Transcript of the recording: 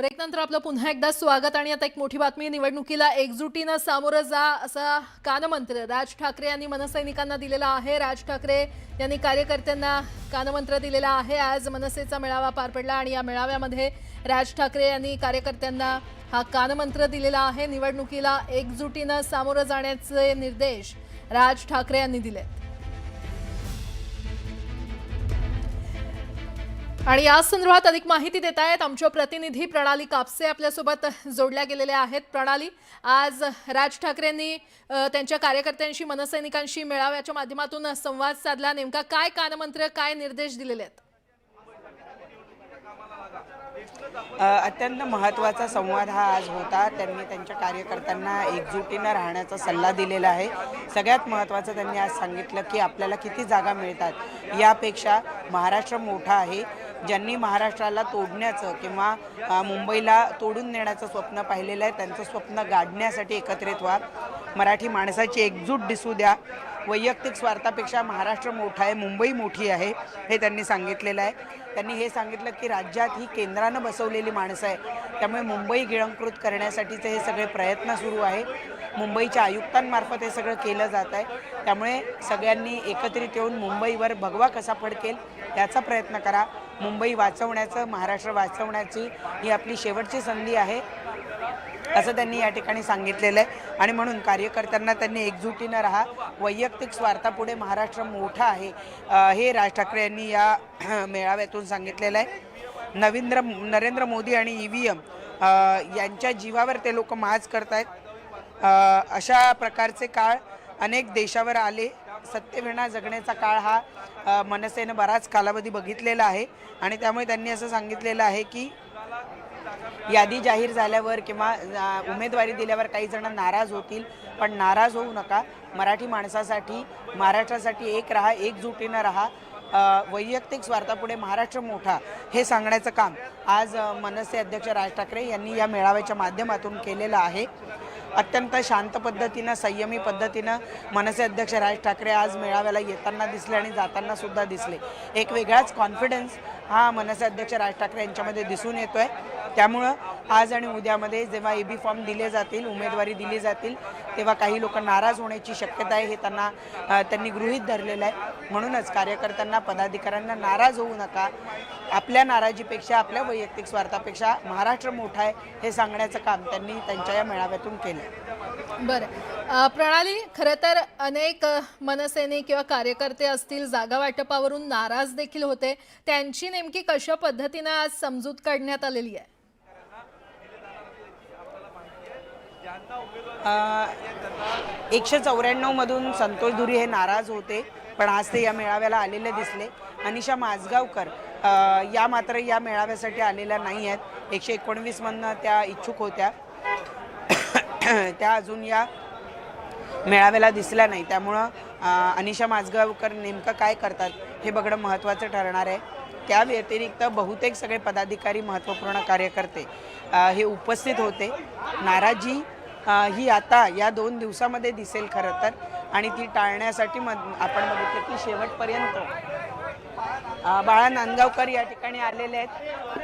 ब्रेकनंतर आपलं पुन्हा एकदा स्वागत आणि आता एक मोठी बातमी निवडणुकीला एकजुटीनं सामोरं जा असा कानमंत्र राज ठाकरे यांनी मनसैनिकांना दिलेला आहे। राज ठाकरे यांनी कार्यकर्त्यांना कानमंत्र दिलेला आहे। आज मनसेचा मेळावा पार पडला आणि या मेळाव्यामध्ये राज ठाकरे यांनी कार्यकर्त्यांना हा कानमंत्र दिलेला आहे। निवडणुकीला एकजुटीनं सामोरं जाण्याचे निर्देश राज ठाकरे यांनी दिले आणि या संदर्भात अधिक माहिती देत आहेत आमचे प्रतिनिधी प्रणाली कापसे आपल्यासोबत जोडल्या गेलेले आहेत। प्रणाली, आज राज ठाकरेंनी त्यांच्या कार्यकर्त्यांशी मनसैनिकांशी मेळाव्याच्या माध्यमातून संवाद साधला, नेमका काय कानमंत्र काय निर्देश दिलेले आहेत? अत्यंत महत्त्वाचा संवाद हा आज होता। त्यांनी त्यांच्या कार्यकर्त्यांना एकजुटीनं राहण्याचा सल्ला दिलेला आहे। सगळ्यात महत्त्वाचं त्यांनी आज सांगितलं की आपल्याला किती जागा मिळतात यापेक्षा महाराष्ट्र मोठा आहे। ज्यांनी महाराष्ट्राला तोडण्याचं किंवा मुंबईला तोडून नेण्याचं स्वप्न पाहिलेलं आहे त्यांचं स्वप्न गाडण्यासाठी एकत्रित व्हा। मराठी माणसाची एकजूट दिसू द्या। वैयक्तिक स्वार्थापेक्षा महाराष्ट्र मोठा आहे, मुंबई मोठी आहे हे त्यांनी सांगितलेलं आहे। त्यांनी हे सांगितलं की राज्यात ही केंद्रानं बसवलेली माणसं आहे, त्यामुळे मुंबई गिळंकृत करण्यासाठीचे हे सगळे प्रयत्न सुरू आहे। मुंबईच्या आयुक्तांमार्फत हे सगळं केलं जात आहे, त्यामुळे सगळ्यांनी एकत्रित येऊन मुंबईवर भगवा कसा फडकेल याचा प्रयत्न करा। मुंबई वाचवण्याचं, महाराष्ट्र वाचवण्याची ही आपली शेवटची संधी आहे असं त्यांनी या ठिकाणी सांगितलेलं आहे। आणि म्हणून कार्यकर्त्यांना त्यांनी एकजुटीनं राहा, वैयक्तिक स्वार्थापुढे महाराष्ट्र मोठा आहे हे राज ठाकरे यांनी या मेळाव्यातून सांगितलेलं आहे। नरेंद्र मोदी आणि EVM यांच्या जीवावर ते लोक माज करतायत। अशा प्रकारचे काळ अनेक देशावर आले। सत्तेविना जगण्याचा काळ हा मनसेनं बराच कालावधी बघितलेला आहे आणि त्यामुळे त्यांनी असं सांगितलेलं आहे की यादी जाहीर झाल्यावर किंवा उमेदवारी दिल्यावर काही जण नाराज होतील, पण नाराज होऊ नका। मराठी माणसासाठी, महाराष्ट्रासाठी एक राहा, एकजुटीनं राहा। वैयक्तिक स्वार्थापुढे महाराष्ट्र मोठा हे सांगण्याचं काम आज मनसे अध्यक्ष राज ठाकरे यांनी या मेळाव्याच्या माध्यमातून केलेलं आहे। अत्यंत शांत पद्धतीनं, संयमी पद्धतीनं मनसे अध्यक्ष राज ठाकरे आज मेळाव्याला येताना दिसले आणि जाताना सुद्धा दिसले। एक वेगळाच कॉन्फिडन्स हा मनसे अध्यक्ष राज ठाकरे यांच्यामध्ये दिसून येतोय। त्यामुळं आज आणि उद्यामध्ये जेव्हा EB फॉर्म दिले जातील, उमेदवारी दिली जातील, तेव्हा काही लोक नाराज होण्याची शक्यता आहे हे त्यांनी गृहीत धरलेलं आहे। म्हणूनच कार्यकर्त्यांना, पदाधिकाऱ्यांना नाराज होऊ नका। आपल्या नाराजीपेक्षा, आपल्या वैयक्तिक स्वार्थापेक्षा महाराष्ट्र मोठा आहे हे सांगण्याचं काम त्यांनी त्यांच्या या मेळाव्यातून केलं। बरं प्रणाली, खरं तर अनेक मनसैनिक किंवा कार्यकर्ते असतील जागा वाटपावरून नाराज देखील होते, त्यांची नेमकी कशा पद्धतीने आज समजूत काढण्यात आलेली आहे? 194 मधून संतोष धुरी हे नाराज होते, पण आज ते या मेळाव्याला आलेले दिसले। अनिशा माझगावकर या मात्र या मेळाव्यासाठी आलेल्या नाही आहेत। 119 मधनं त्या इच्छुक होत्या, त्या अजून या मेळाव्याला दिसल्या नाही। त्यामुळं अनिशा माझगावकर नेमकं काय करतात हे बघणं महत्त्वाचं ठरणार आहे। त्या व्यतिरिक्त बहुतेक सगळे पदाधिकारी, महत्त्वपूर्ण कार्यकर्ते हे उपस्थित होते। नाराजी ही आता या 2 दिवसामध्ये दिसेल खरं तर, आणि ती टाळण्यासाठी आपण बघितलं की शेवटपर्यंत बाळा नांदगावकर या ठिकाणी आलेले आहेत।